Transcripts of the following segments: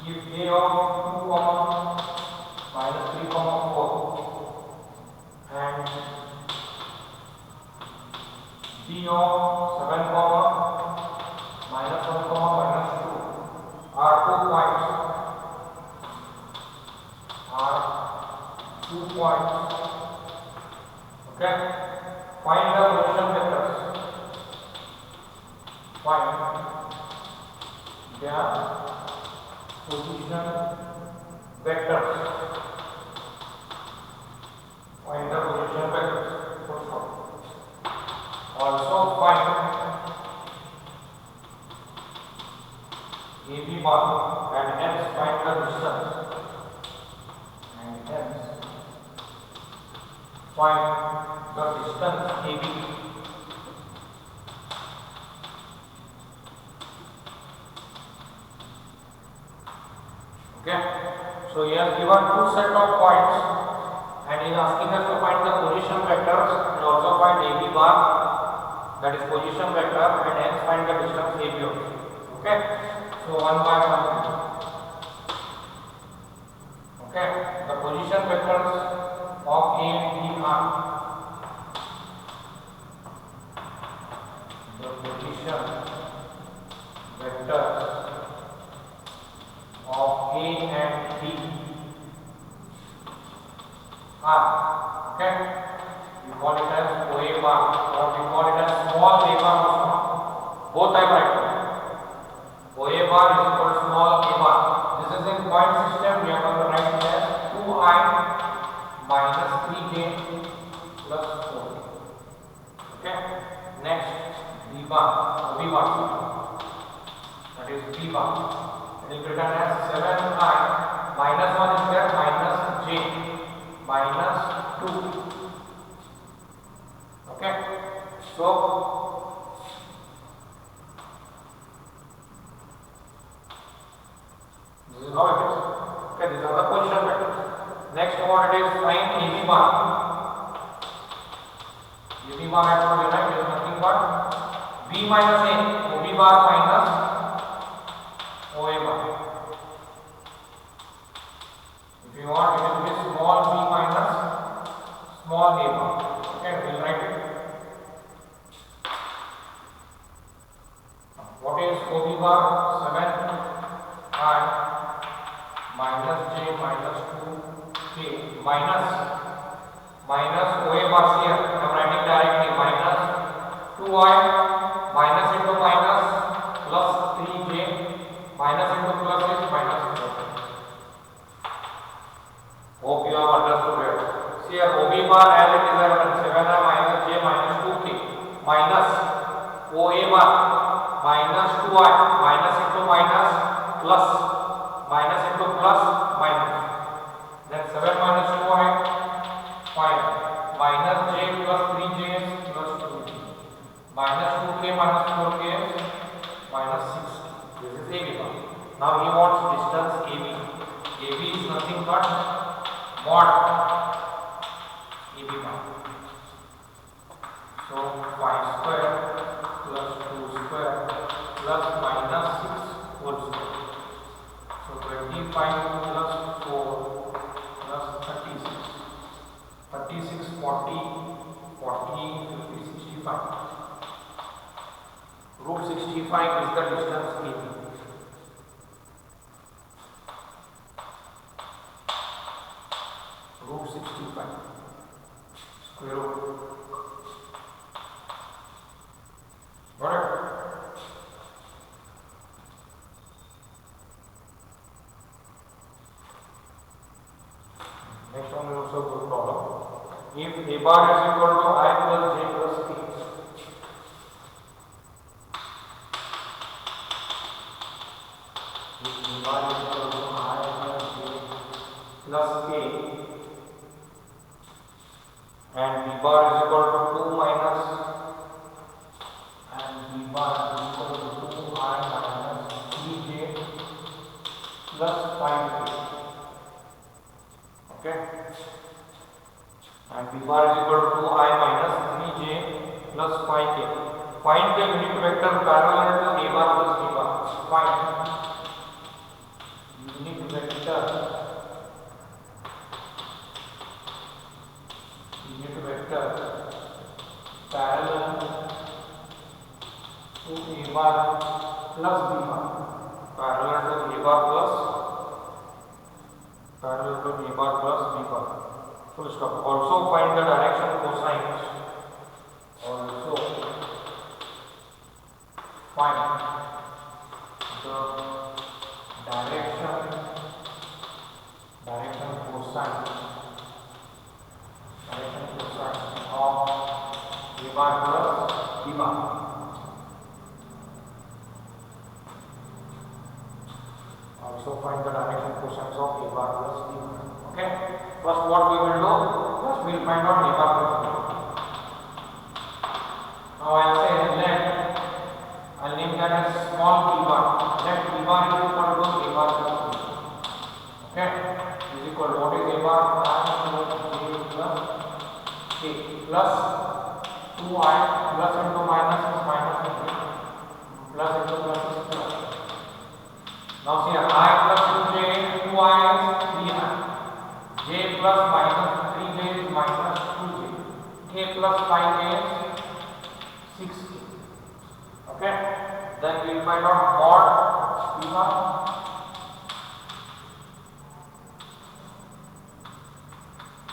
if a of 2 comma minus 3 comma 4 and b of 7 comma minus 1 comma minus 2 are 2 points, okay, find the position vectors. Find their position vectors. Find the position vectors. Also find AB bar and hence find the distance. And hence find the distance AB. Okay, so he has given two set of points and he is asking us to find the position vectors and also find AB bar, that is position vector, and hence find the distance AB also. Okay, so one by one. Okay, the position vectors of A and B are the position vectors of A and B are, okay, we call it as OA bar or we call it as small a bar also. Both I write. OA bar is equal to small a bar. This is in point system. We are going to write it as 2I minus 3j plus 4. Okay. Next, B bar, B bar. That is B bar. It is written as 7I minus 1 is there, minus j minus 2. Okay. So this is how it is. Okay, these are the position vectors. Next what it is, find AB bar. AB bar I have to write is nothing but B minus A, OB bar minus OA bar. If you want, it will be small b minus small a bar. Okay, we will write it. What is OB bar? 7I minus j minus 2k minus OA bar here. I am writing directly minus 2I minus into minus plus 3j minus into plus is minus 4. Hope you have understood it. See here OB bar as it is written 7I minus j minus 2k minus OA bar minus 2I minus into minus plus minus into plus minus. Then 7 minus 2I 5 minus j plus 3j plus 2 minus 2k minus 4k minus 6. This is AB bar. Now he wants distance AB. AB is nothing but mod AB bar. So 5 square plus 2 square plus minus 6 whole square. So 25 plus 4 plus 36. 36, 40, 50, 65. Root 65 is the distance AB. Root 65 square root. Got it? Next one is also good problem. If a bar is equal to I plus j plus k, if a bar is equal to I plus j plus k and b bar is equal to 2 minus and b bar is equal to 2I minus 3j plus 5k. Okay, and b bar is equal to 2I minus 3j plus 5k. Find the unit vector parallel to a bar plus b bar. Find unit vector parallel to A bar plus B bar, parallel to A bar plus B bar. Full stop. Also find the direction cosines. Also find the direction cosine of A bar plus B bar. Also find the direction cosines of A bar plus B bar. Okay. First, what we will do? First, we will find out A bar plus B bar. Now I will say let. I will name that as small B bar. Let B bar is equal to A bar plus B. Okay. Is equal to what is A bar? I plus K plus 2I plus into minus is minus into plus into plus is plus. Now see I plus 2J 2I is 3I. J plus minus 3J is minus 2J. K plus 5J is 6K. Okay. Then we will find out mod B bar.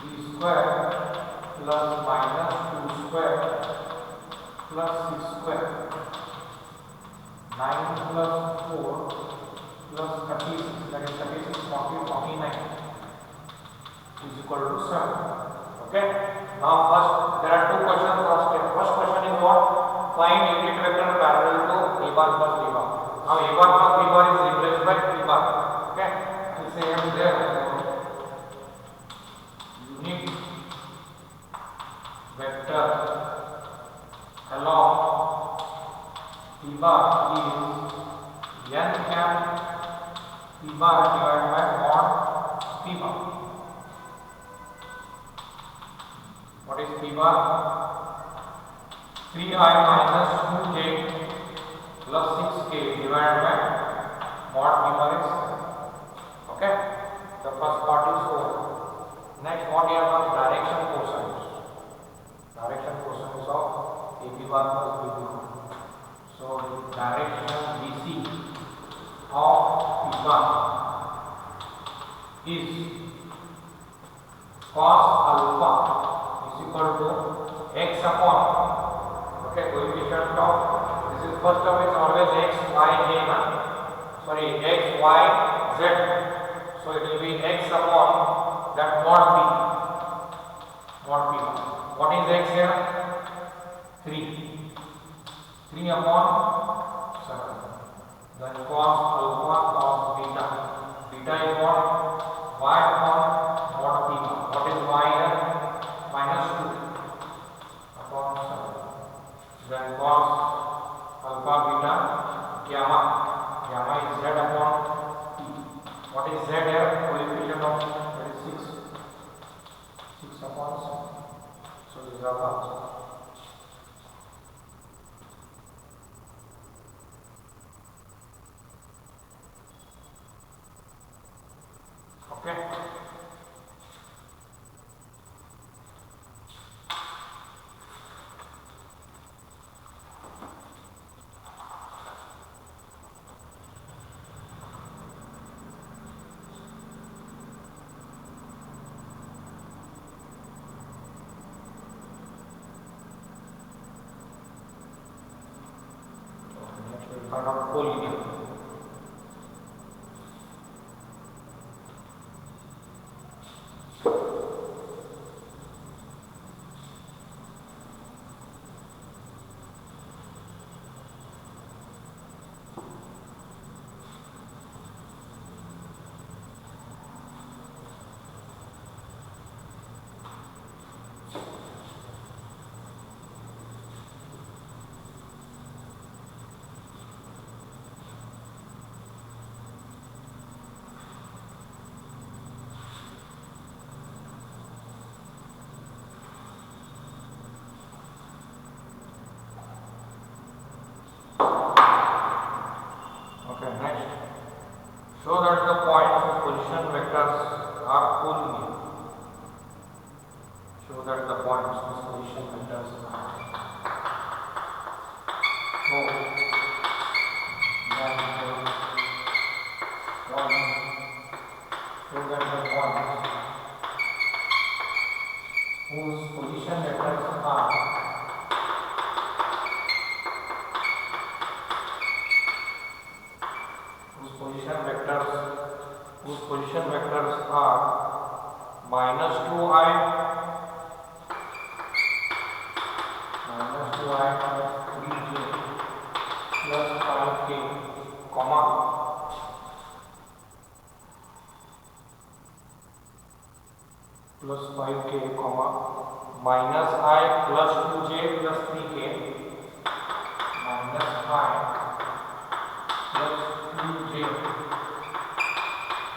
B square plus minus 2 square plus 6 square 9 plus 4 plus 36, that is 36, 40, 49 is equal to 7. Okay. Now first there are two questions for us. First question is what? Find unit vector parallel to A bar plus B bar. Now A bar plus B bar is replaced by B bar. Okay. I will say M there. Unit vector along B bar is n cap B bar divided by mod B bar. What is B bar? 3I minus 2J plus 6K divided by mod B bar is 7. Okay. The first part is over. Next, what we have got? Direction cosines. Direction cosines of AB bar plus B bar. So direction BC of B bar is cos alpha is equal to x upon, okay, coefficient of, this is first term is always x, y, j, sorry, x, y, z. So it will be x upon that mod B. What is x here? 3. 3 upon 7. Then cos alpha cos beta. Beta is what? Y upon mod B. What is y here? Minus 2 upon 7. Then cos alpha beta gamma. Gamma is z upon T. What is z here? Coefficient of, that is 6. 6 upon 7. So this is our answer. Okay. Find out collinear. Okay, next. Show that the points of position position vectors are collinear. Show that the points whose position vectors are so that the points show that the points whose position vectors are minus 2i plus 3j plus 5k comma plus 5k comma minus I plus 2j plus 3k minus I plus 2j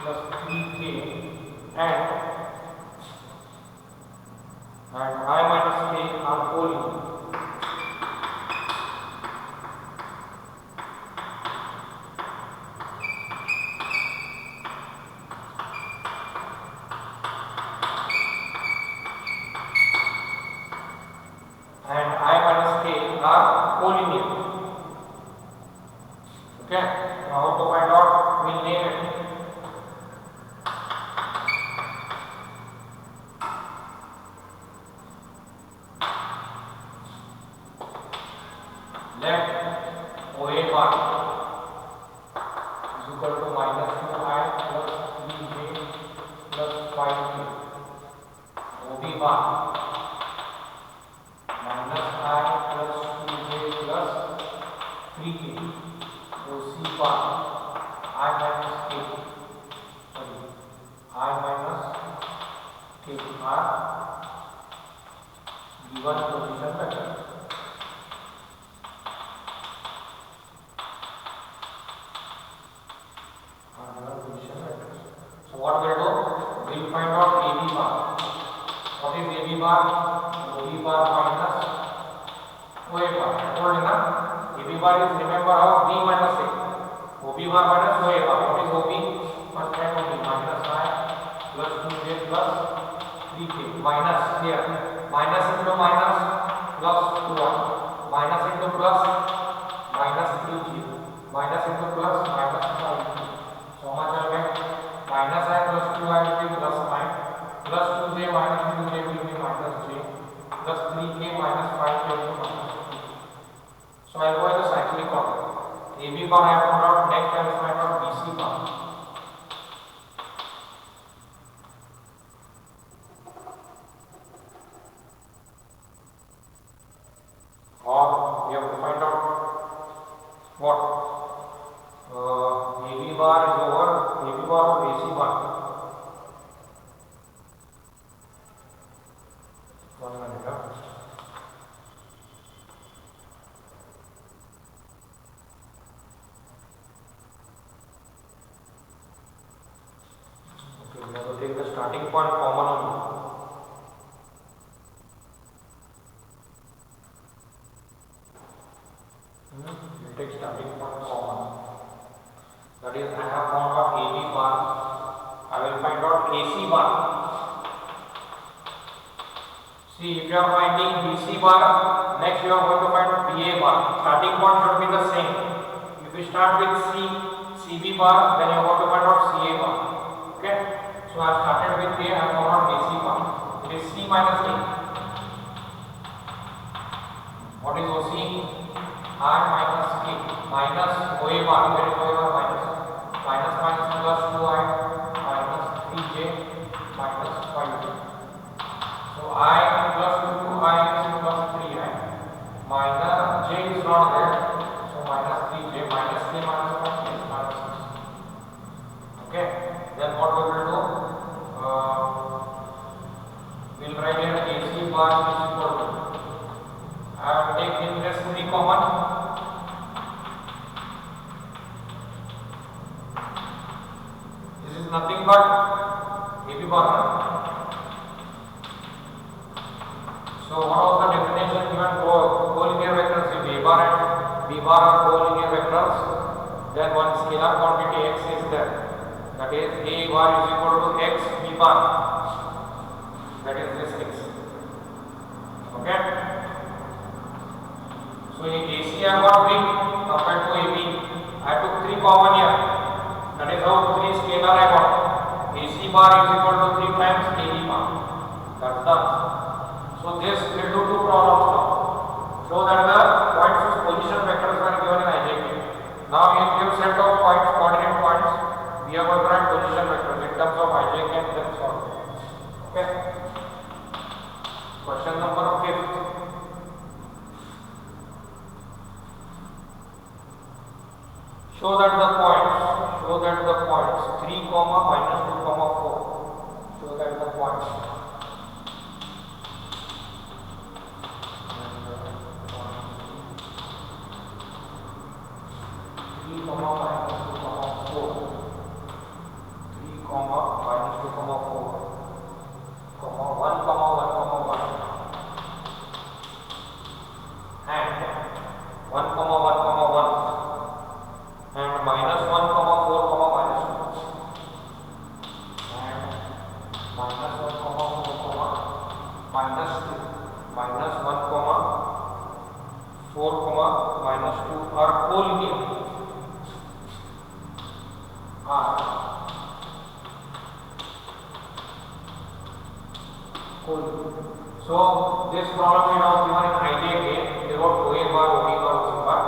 plus 3k and I minus k are collinear. And I minus k are collinear. Okay, now how to find out? We'll name it. Let OA bar is equal to minus 2i plus 3j plus 5k. OB bar minus I plus 2j plus 3k. OC bar I minus k. I minus k are given position vector. So what we'll do? We'll find out AB bar. What is AB bar? OB bar minus OA bar. I told you na? AB bar is, remember how B minus A. OB bar minus OA bar. What is OB? First time OB minus I plus 2j plus 3k minus here. Minus into minus plus 2i. Minus into plus minus 3j. Minus into plus minus 5k. So how much I get? Minus I plus 2i will be plus I plus 2j minus 2j will be minus j plus 3k minus 5k will be minus 3. So I go in the cyclic order. AB bar I have found out. Next I will find out BC bar. Or we have to find out what? AB bar is over AB bar or AC bar. One minute. Okay, we have to take the starting point common only. We'll take starting point common. That is, I have found out AB bar. I will find out AC bar. See, if you are finding BC bar, next you are going to find BA bar. Starting point should be the same. If you start with CB bar, then you are going to find out CA bar. Okay? So I have started with A, I have found out AC bar. It is C minus A. What is OC? I minus K minus OA bar. Where is OA bar? Minus minus plus 2i minus 3j minus 5j. So I plus 2i is plus 3i minus j is not there. So minus 3j minus k minus 1 is minus 6. Okay. Then what we will do? We will write here AC bar is equal to. I will take inverse 3 common. Nothing but AB bar. So what was the definition given for collinear vectors? If A bar and B bar are collinear vectors, then one scalar quantity x is there. that is A bar is equal to X B bar, that is this X. Okay. So in AC I got big compared to AB. I took 3 common here. That is how 3 scalar I got. AC bar is equal to 3 times AB bar. That's done. So this will do 2 problems now. Show that the points whose position vectors are given in IJK. Now in given set of points, coordinate points, we are going to write position vectors in terms of IJK and then solve. Okay. Question number 5. Show that the points 3, minus 2, 4. Show that the points 3, minus 2, 4. 3, minus 2, 4. 1, 1, 1. And 1, 1, 1. And minus 1, 4, minus 2. And minus 1, 4, minus 2. Minus 1, 4, minus 2 are collinear. So this problem is now given in IJK. They wrote OA bar, OB bar, OC bar.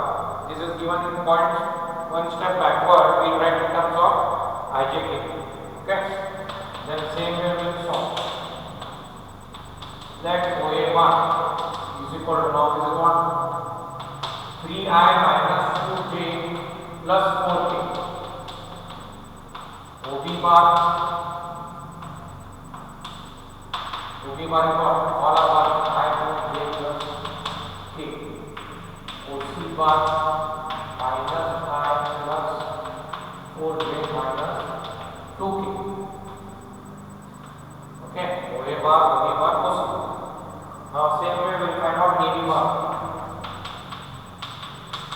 This is given in points. One step backward, we write in terms of IJK. Okay. Then same way we will solve. Let OA bar is equal to, now this is what? 3i minus 2j plus 4k. OB bar is what? All are bar I plus j plus k. OC bar minus I plus 4j minus 2k. Okay, OA bar, OB bar, OC. Now same way we will find out AB bar.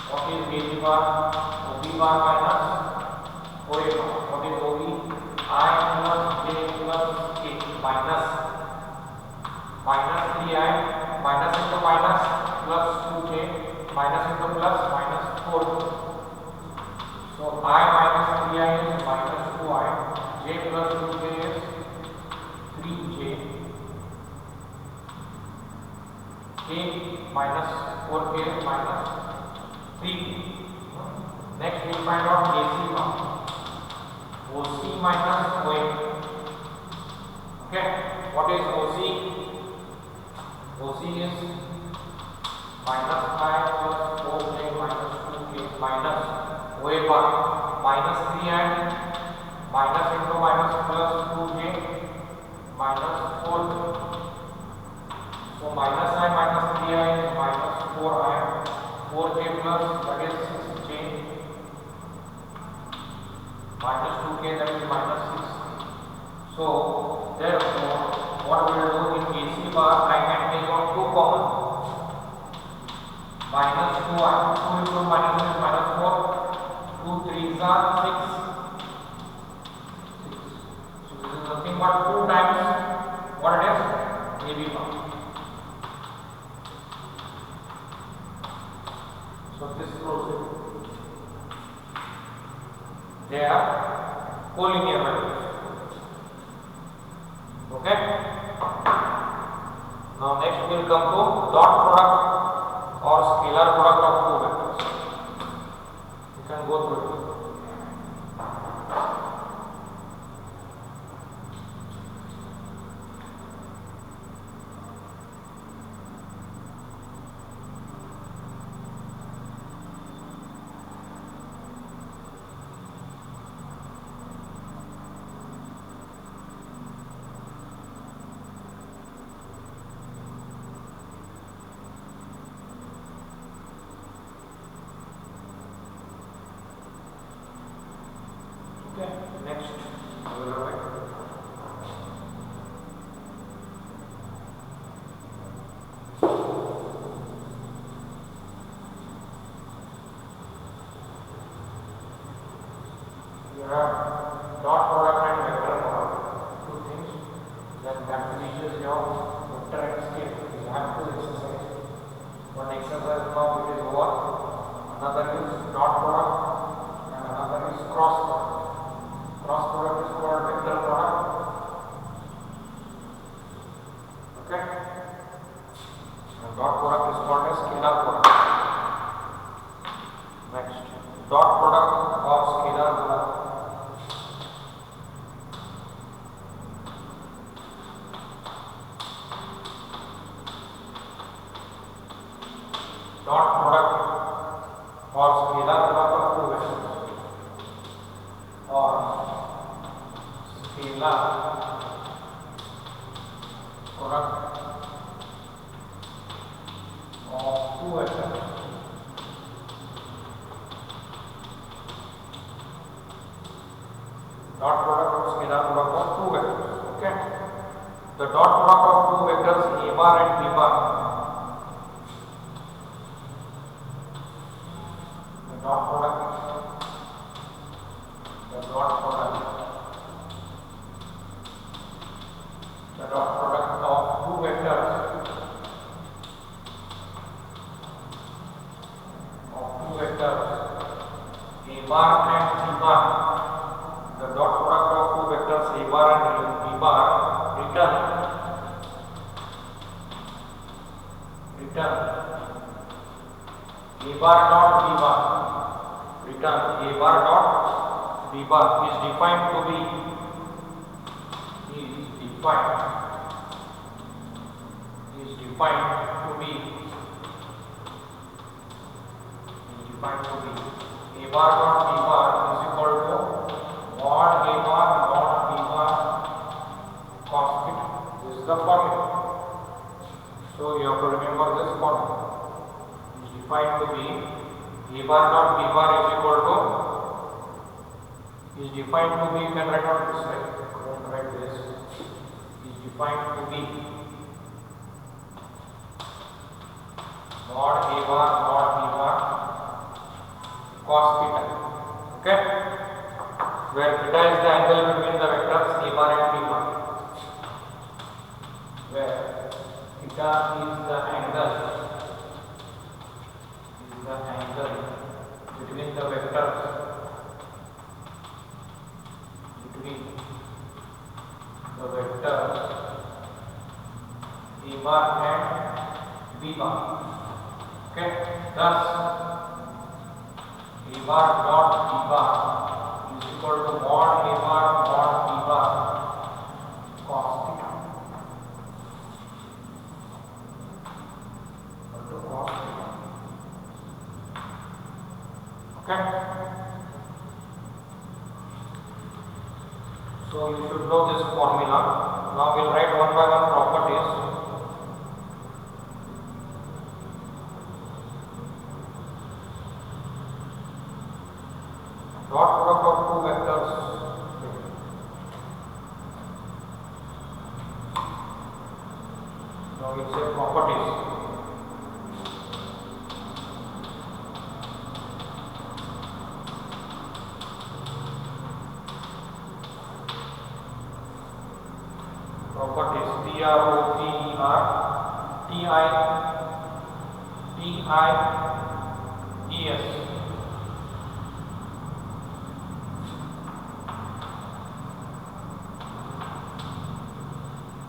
What is AB bar? OB bar minus OA bar. What is OB? I plus j plus k minus 3i minus into minus plus 2j minus into plus minus 4j. So I minus 3i is minus 2i, j plus 2j is 3j, k minus 4k is minus 3k. Next we find out AC bar. OC minus OA. Okay, what is OC? OC is minus 5 plus 4j minus 2k minus OA bar minus 3i minus into minus plus 2j minus 4j. So minus I minus 3i is minus 4i, 4j plus that is 6j minus 2k that is minus 6. So therefore what we will do in AC bar, I can take out 2 common. Minus 2i, 2 into minus is minus 4, 2 3s are 6. So this is nothing but 2 times what it is? AB bar. So this proves it. They are collinear values. Okay. Now next we will come to dot product or scalar product of 2 vectors. You can go through it. Next, we will write. Here are dot product and vector product, two things, then that reaches your vector and scale. You have to exercise. One exercise now it is over. Another is dot product and another is cross product. Cross product is called vector product. Okay. And dot product is called as scalar product. Next, dot product or scalar product. Dot product or scalar product of two vectors or scalar product of two vectors. Dot product or scalar product of two vectors. Okay. The dot product of two vectors A bar and B bar. The dot product of two vectors A bar and B bar. The dot product of two vectors A bar and B bar return A bar dot B bar return A bar dot B bar is defined to be A bar dot B bar is equal to mod A bar dot B bar cos theta. This is the formula. So you have to remember this formula. It is defined to be A bar dot B bar is equal to, you can write on this side. Don't write this. Is defined to be mod A bar dot B bar cos theta. Okay, where theta is the angle between the vectors A bar and B bar. Where theta is the angle between the vectors A bar and B bar. Okay, thus A bar dot B bar is equal to mod A bar dot B bar cos theta. Okay. So you should know this formula. Now we'll write one by one properties. Dot product of two vectors. Now we'll say properties. Properties PROPERTIES.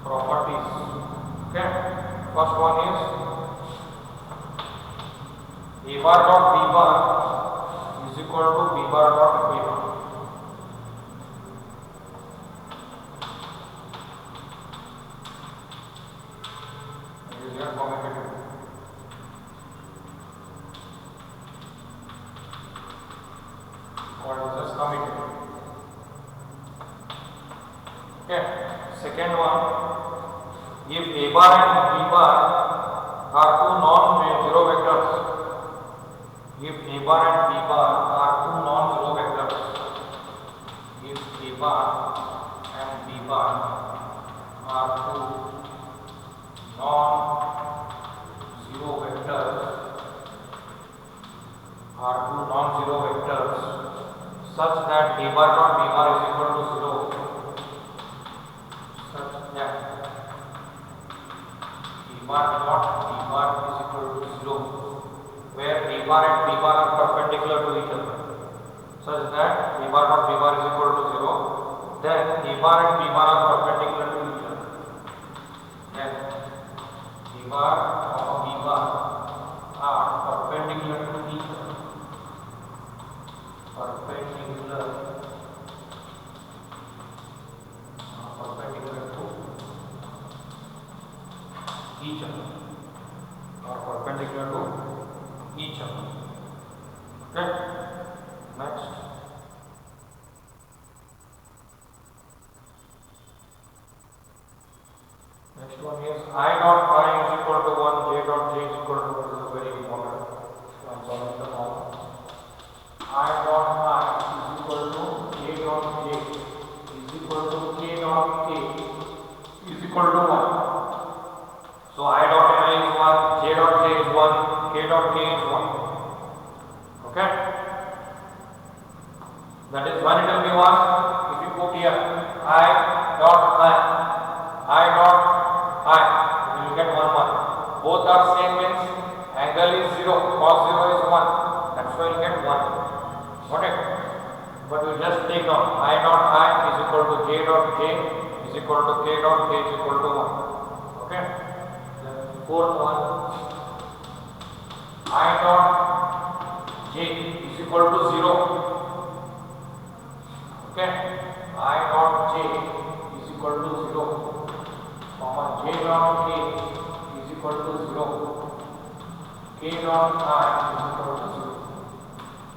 Properties. Okay. First one is A bar dot B bar is equal to B bar dot B bar. Okay. Second one, if A bar and B bar are two non-zero vectors, if A bar and B bar are two non-zero vectors, if A bar and B bar are two non-zero vectors, such that d bar dot b bar is equal to 0, such that d bar dot b bar is equal to 0, where d bar and b bar are perpendicular to each other, such that d bar dot b bar is equal to 0, then d bar and b bar are perpendicular to each other, then d bar or b bar are perpendicular to each other, perpendicular to each other, or perpendicular to each other. Okay, next. Next one is I dot I is equal to 1, j dot j is equal to 1. This is very important. So I am solving the problem. I dot I is equal to j dot j is equal to k dot k is equal to 1. So I dot I is 1, j dot j is 1, k dot k is 1. Okay? That is when it will be 1. If you put here I dot I dot I, you will get 1, 1. Both are same means angle is 0, cos 0 is 1. That's why you get 1. Got it? But you just take down I dot I is equal to j dot j is equal to k dot k is equal to 1. Okay? Then fourth one, I dot j is equal to 0. Okay? I dot j is equal to 0. J dot k is equal to 0. K dot I is equal to 0.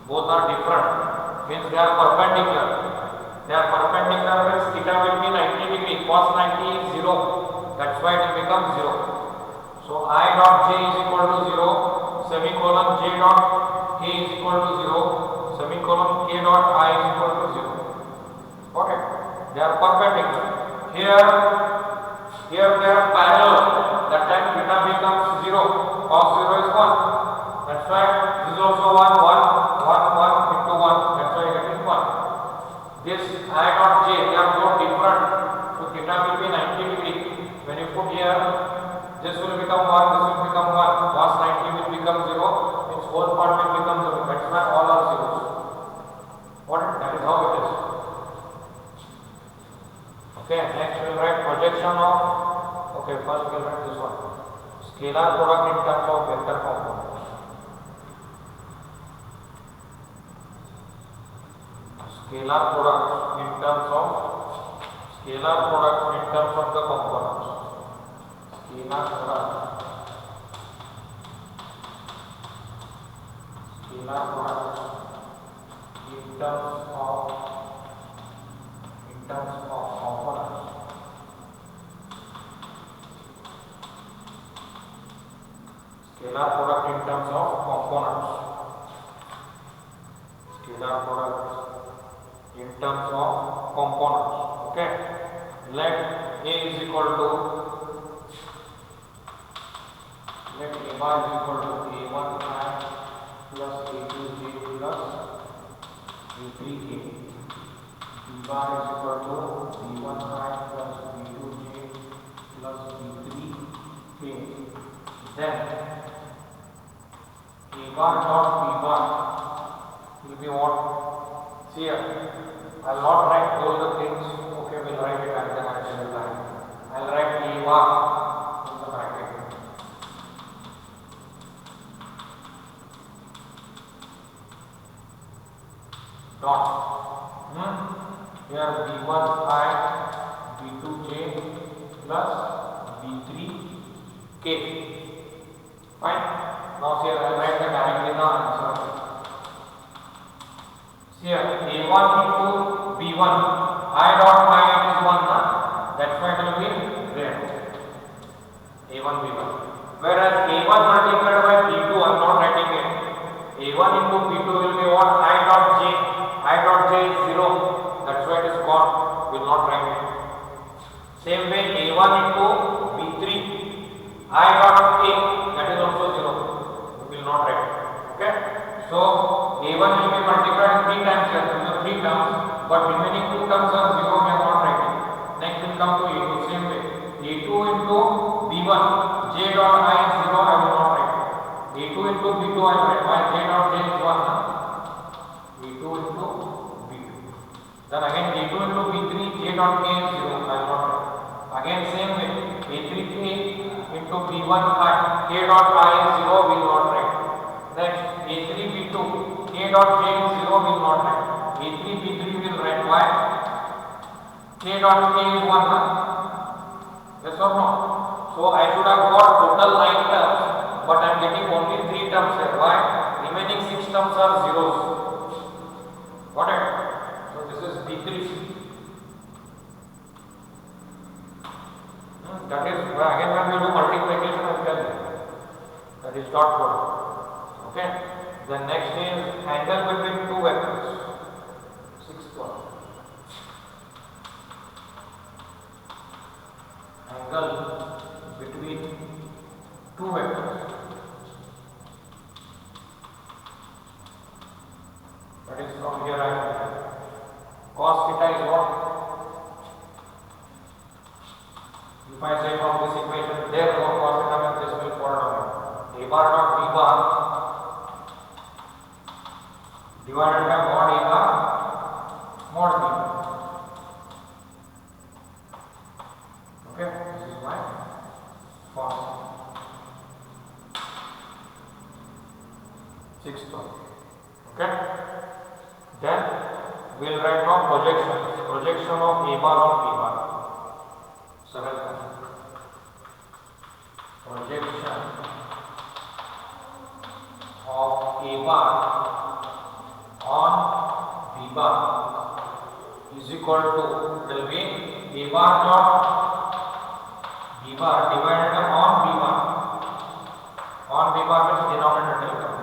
Both are different, means they are perpendicular. They are perpendicular means theta will be 90 degree, cos 90 is 0. That's why it will become 0. So I dot j is equal to 0, semicolon j dot k is equal to 0, semicolon k dot I is equal to 0. Okay? They are perpendicular. Here they are parallel. That time theta becomes 0, cos 0 is 1. That's why this is also 1, 1, 1, 1 into 1. That's why you get it 1. This I dot j, they are both different. So theta will be 90 degree. When you put here, this will become 1, this will become 1. Cos 90 will become 0. Its whole part will become 0. That's why all are zeros. What? That is how it is. Okay, next we will write projection of. Okay, first we will write this one. Scalar product in terms of vector components. Scalar product in terms of the components. Scalar product in terms of components. Scalar product in terms of components. Scalar product in terms of components. Okay. Let A is equal to, let A bar is equal to A1 I plus A2j plus A3k. B bar is equal to B1 I plus B2j plus B3k. Then A bar dot B bar will be what? See here, I will not write all the things. Okay, we will write it at the actual time. I will write A bar in the bracket. Dot. Here B1 I, B2j plus B3k. Fine. Now here I will write the directly the answer. Here A1 into B1, I dot I is 1, that's why it will be there. A1 B1. Whereas A1 multiplied by B2, I am not writing it. A1 into B2 will be what? I dot j. I dot j is 0. That's why it is gone. We will not write it. Same way A1 into B3, I dot k, that is also 0. We will not write it. Okay. So A1 will be multiplied 3 times here. So 3 but remaining two terms are 0, we are not writing. Next will come to A2, same way. A2 into B1, J dot I is 0, I will not write. A2 into B2 I will write. Why? J dot J is 1. A2 into B2. Then again A2 into B3, J dot K is 0, I will not write. Again same way. A3K into B1 I, K dot I is 0, we will not write. Next A3B2, K dot J is 0, we will not write. A3B3 will write. Why? K dot K is 1. Yes or no? So I should have got total 9 terms, but I am getting only 3 terms here. Why? Remaining 6 terms are zeros. Got it? So this is B3. That is again when we do multiplication, I will tell you. That is dot product. Okay. The next is angle between two vectors. Sixth one. Angle between two vectors. That is from here I am. Cos theta is what? If I say from this equation, therefore cos theta means this will fall down. A bar dot B bar divided by mod A bar mod B bar. Okay, this is my cos. Sixth one. Okay. Then we will write now projection. Projection of A bar on B bar. Seventh. Projection of A bar on B bar is equal to, will be A bar dot B bar divided by on B bar. On B bar means denominator will come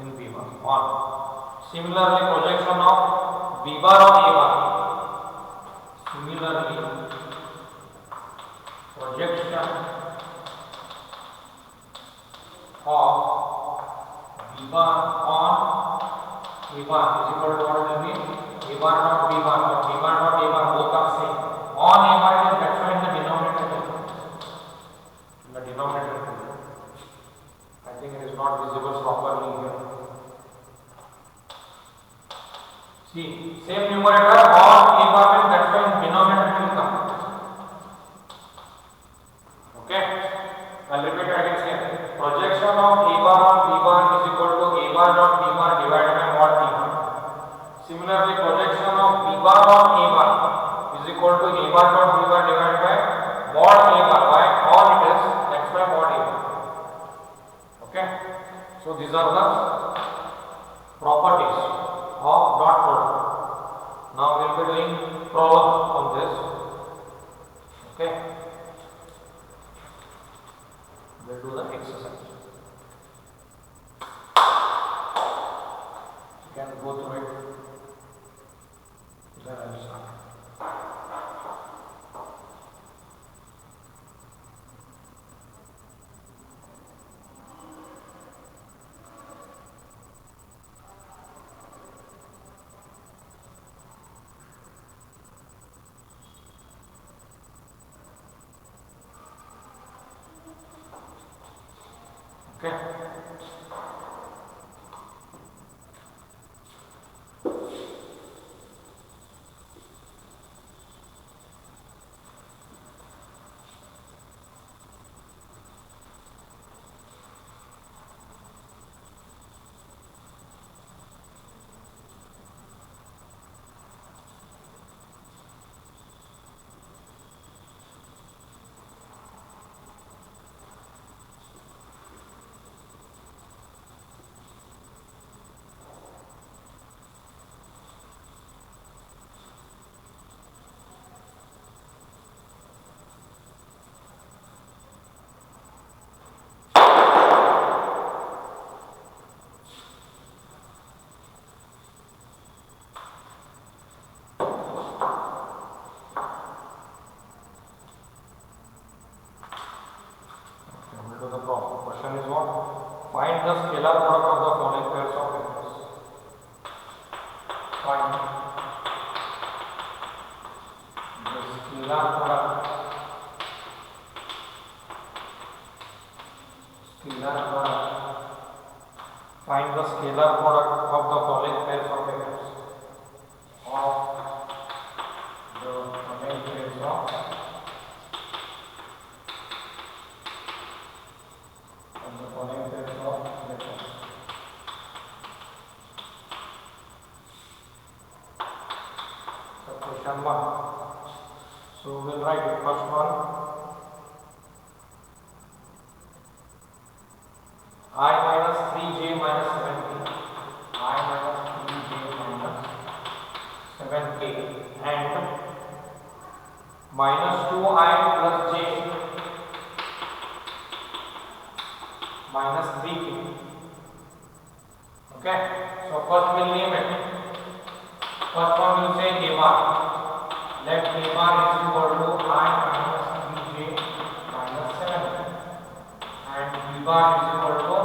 in B bar. On. Similarly, projection of B bar on A bar. Similarly, projection of B bar on A bar is equal to what will be? A bar dot B bar or B bar dot A bar, both are same. On A bar is, that's why in the denominator. In the denominator. I think it is not visible properly here. See, same numerator on A bar means that's why in denominator will come. Okay, I'll repeat it again here. Projection of A bar on B bar is equal to A bar dot B bar divided by mod B bar. Similarly, projection of B bar on A bar is equal to A bar dot B bar divided by mod A bar. Why? On it is, that's why mod A bar. Okay, so these are the properties of dot product. Now we will be doing problem on this. Okay. We'll do the exercise. You can go through it. Then I will start. Okay. Question is what? Find the scalar product of the following pairs of vectors. Find of the following pairs of vectors. Of the following pairs of vectors. So question 1. So we'll write the first one. I minus 3j minus 7k. I minus 3j minus 7k and minus 2i plus j minus 3k. Okay. So first we'll name it. First one will say a bar. Let a bar is equal to I minus 3j minus 7k and b bar is equal to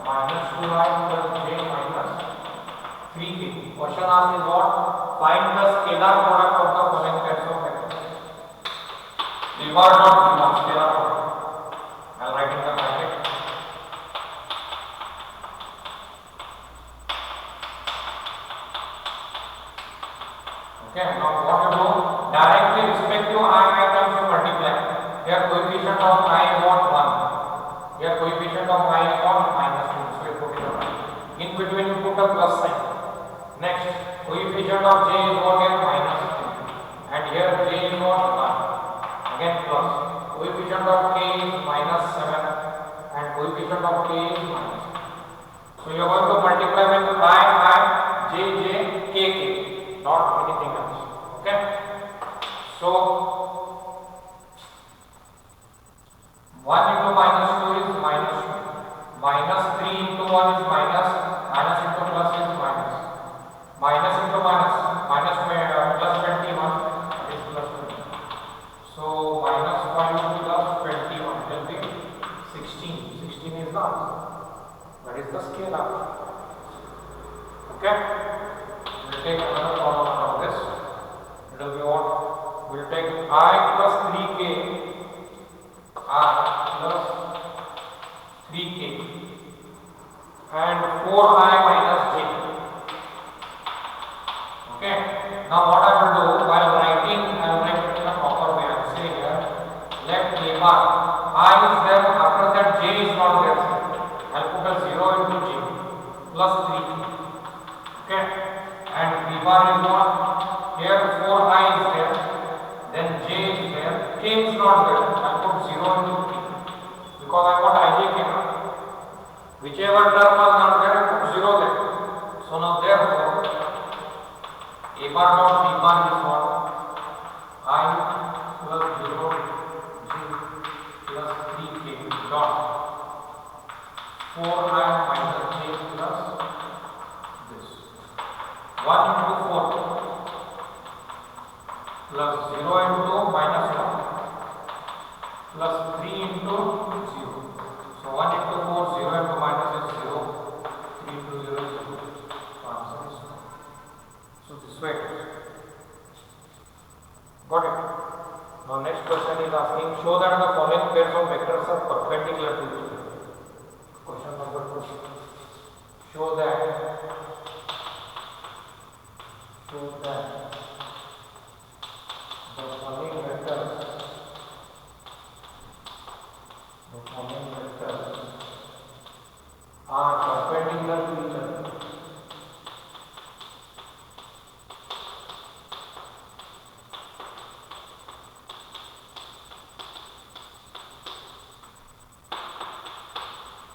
minus 2i plus j minus 3k. Question asked is what? Find the scalar product of the following pairs of vectors. A bar dot b bar scalar product. I'll write in the bracket. Okay, now what you do? Directly respect to I terms you multiply. Here coefficient of I is what? 1. Here coefficient of I is what? Minus 2. So you put it on. In between you put a plus sign. Next, coefficient of j is what? Here minus 2. And here j is what? 1. Again plus. Coefficient of k is minus 7. And coefficient of k is minus 2. So you are going to multiply with I, j, k, k. Not anything else. Okay. So 1 into minus 2 is minus 2. Minus 3 into 1 is minus. Minus into plus is minus. Minus into minus. Minus plus 21 is plus 20. So minus 5 plus 21 will be 16. 16 is the answer. That is the scalar. Okay. We'll take another problem out of this. It will be what? We'll take I plus 3k. I plus 3k and 4i minus j. Okay. Now what I will do while writing, I will write it in a proper way. I will say here, let a bar. I is there, after that j is not there. I will put a 0 into j plus 3k. Okay. And b bar is what? Here 4i is there, then j is there, k is not there. I put 0 into k because I got ij k. Whichever term was not there, I put 0 there. So now therefore, a bar dot b bar is what? I plus 0 j plus 3k dot 4i minus j plus 1 into 4 plus 0 into minus 1 plus 3 into 0. So 1 into 4, 0 into minus is 0, 3 into 0 is 2. So answer is 2. So this way. Got it? Now next question is asking, show that the following pairs of vectors are perpendicular to each other. Question number 2. Show that the following vectors are perpendicular to each other.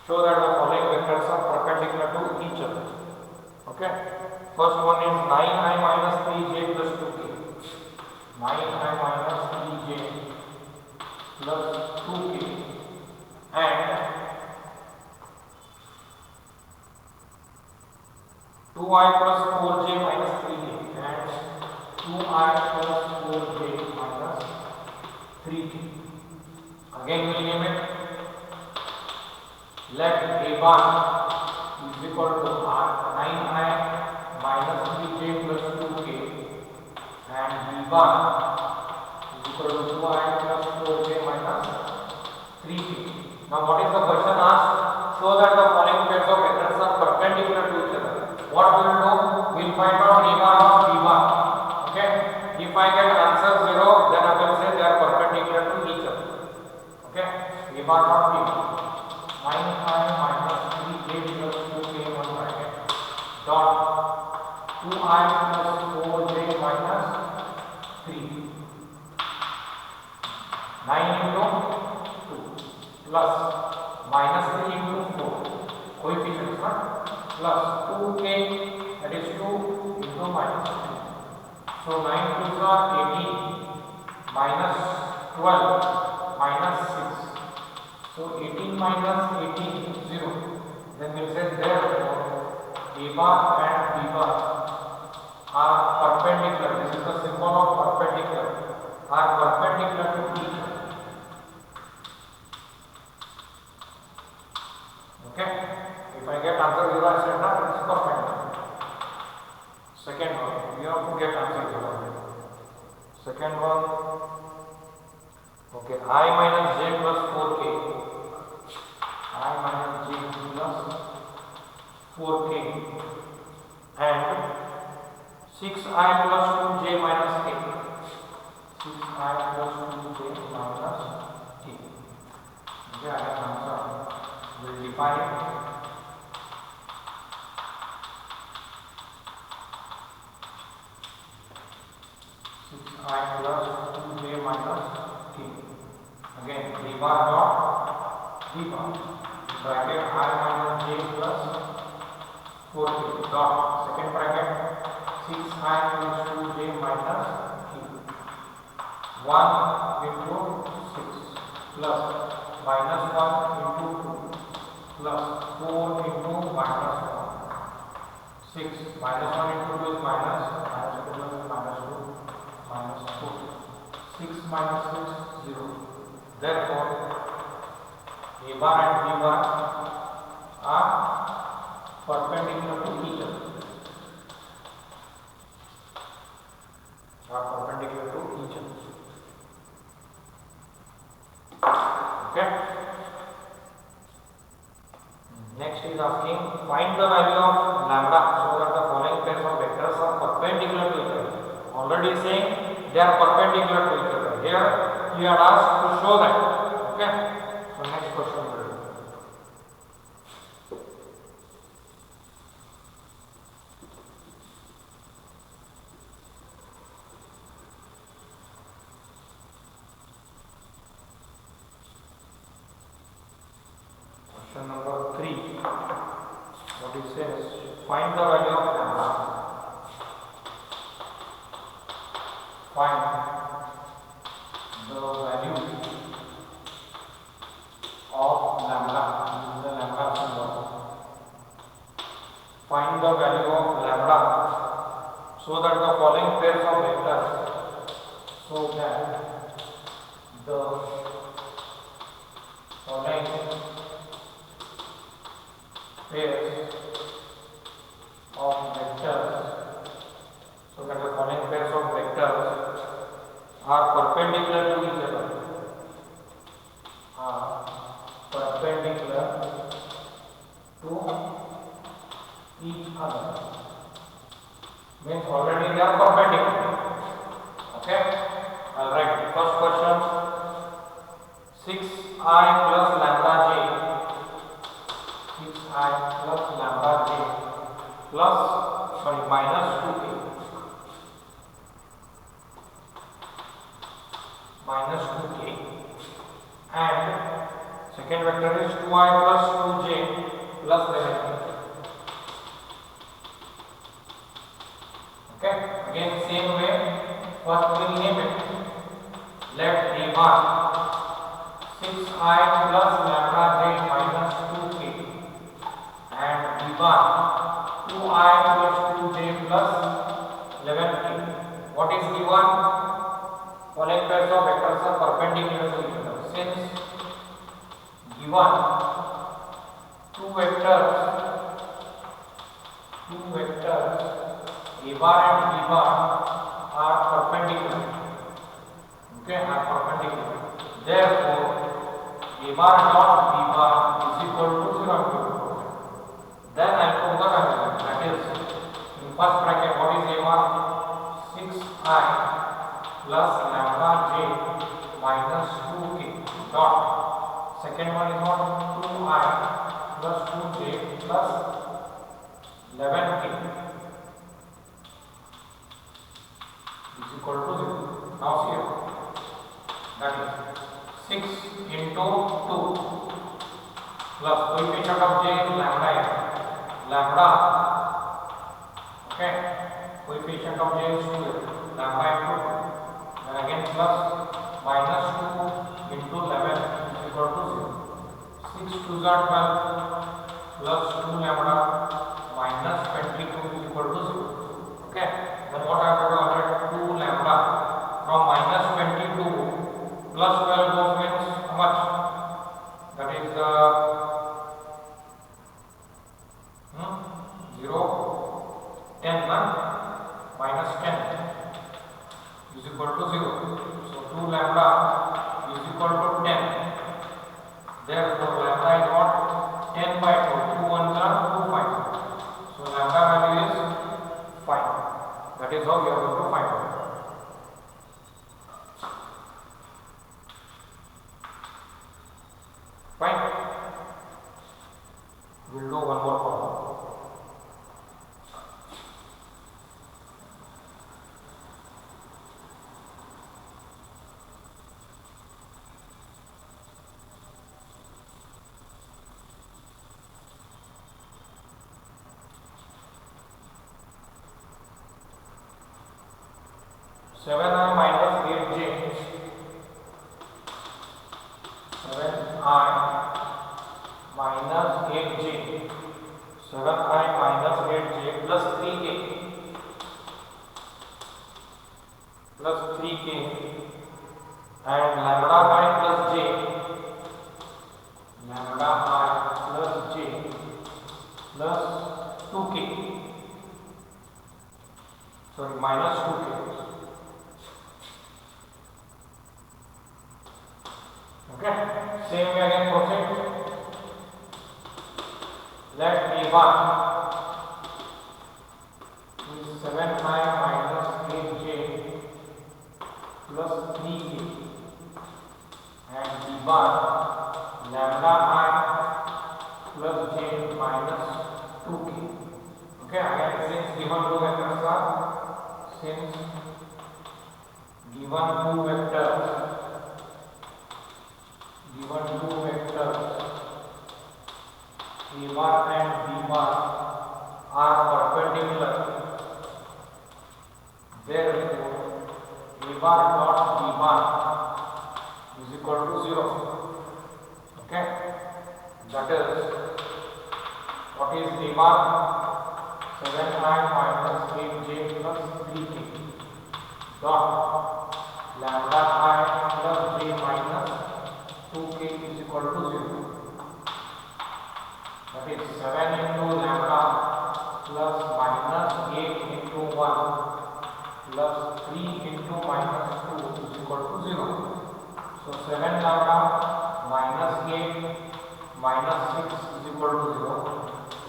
Show that the following vectors are perpendicular to each other. Okay. First one is 9i minus 3j plus 2k. 9i minus 3j plus 2k and 2i plus 4j minus 3j and 2i plus 4j minus 3k. Again we will name it. Let a bar is equal to 9i minus 3j plus 2k and b bar is equal to 2i plus 4j minus 3k. Now what is the question asked? Show that the following pairs of vectors are perpendicular to each other. What what we'll do? We'll find out A bar of B bar. Okay. If I get answer 0, then I will say they are perpendicular to each other. Okay. A bar of B bar. 9i minus 3j plus 2k one bracket dot 2i plus 4j minus 3. 9 into 2 plus minus 3 into 4 coefficients plus 2k, that is 2 into minus 3. So 9 2s are 18 minus 12 minus 6. So 18 minus 18 0. Then we will say therefore A bar and B bar are perpendicular. This is the symbol of perpendicular. Are perpendicular to each other. Okay. If I get answer 0, I said that it is perpendicular. Second one, we have to get answer 0. Second one, okay, I minus j plus 4k. I minus j plus 4k and 6i plus 2j minus k. 6i plus 2j minus k. Okay, I have answer. We'll define it. 6i plus 2j minus k. Again, B bar dot B bar bracket I minus j plus 4k dot second bracket 6i plus 2j minus k. 1 into 6 plus minus 1 into 2 plus 4 into minus 1. 6 minus 1 into 2 is minus 2 is minus 2 minus 4. 6 minus 6 0. Therefore, A bar and B bar are perpendicular to each other. Are perpendicular to each other. Okay. Next is asking find the value of lambda so that the following pairs of vectors are perpendicular to each other. Already saying they are perpendicular to each other. Here you are asked to show that. Okay. So next question will be. Question number 3. What it says, find the value of lambda. Find the value of lambda. This is the lambda symbol. Find the value of lambda so that the following pairs of vectors, so that the following pairs of vectors, so that the following pairs of vectors are perpendicular to each other. Are perpendicular to each other. Means already they are perpendicular. Okay. I'll write first question. 6i plus lambda j. 6i plus lambda j plus minus 2k. Minus 2k and second vector is 2i plus 2j plus 11k. Okay, again same way, first we will name it. Let A bar 6i plus lambda j minus 2k and B bar 2i plus 2j plus 11k. What is given? Following pairs of vectors are perpendicular to each other. Since given two vectors A bar and B bar are perpendicular. Okay, are perpendicular. Therefore, A bar dot B bar is equal to 0. Then I put the value, that is first bracket, what is a bar? 6i plus lambda j minus 2k dot. Second one is what? 2i plus 2j plus 11k is equal to 0. Now see here, that is 6 into 2 plus coefficient of j is lambda n, lambda, okay, coefficient of j is 2, lambda into 2, then again plus minus 2 into 11 is equal to 0. 6 2s are 12 plus 2 lambda minus 22 is equal to 0. Okay, then what I have to do? 2 lambda from minus 22 plus 12 goes means how much? That is 0, minus 10 is equal to 0. So 2 lambda is equal to 10. Therefore lambda is what? 10 by 4. 2 ones are 2 5. So lambda value is 5. That is how we are going to find out. Fine. We will do one more problem. Seven I minus 8j. 7i minus 8j. 7i minus 8j plus 3k. Plus 3k and lambda I plus j. Lambda I plus j plus 2k. Sorry, minus 2k. Okay, same way again proceed. Let A1 is 7i minus 8j plus 3k and B1 lambda I plus j minus 2k. Okay, again since given two vectors are, since given two vectors A1 and B1 are perpendicular. Therefore, A1 dot B1 is equal to 0. Okay, that is what is A1? 7i minus 8j plus 3k dot lambda I plus j minus 2k is equal to 0. That is 7 into lambda plus minus 8 into 1 plus 3 into minus 2 is equal to 0. So 7 lambda minus 8 minus 6 is equal to 0.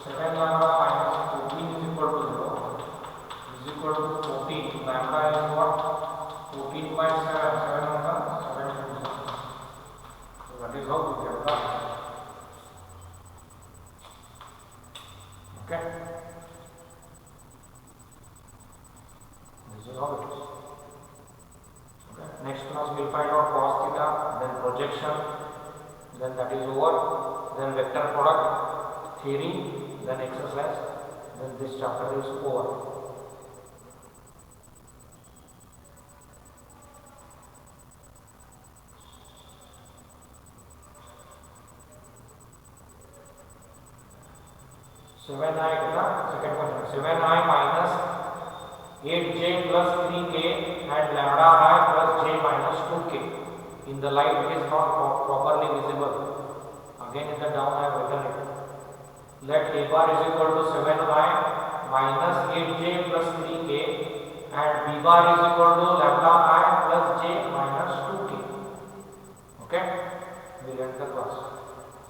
7 lambda minus 14 is equal to 0 is equal to 14. Lambda is what? 14 by 7. 7 lambda 7 into 0. So that is how we get the answer. Okay. This is how it is. Okay. Next class we will find out cos theta, then projection, then that is over, then vector product, theory, then exercise, then this chapter is over. 7i second question, 7i minus 8j plus 3k and lambda I plus j minus 2k. In the light it is not properly visible. Again in the down I have written it. Let A bar is equal to 7i minus 8j plus 3k and B bar is equal to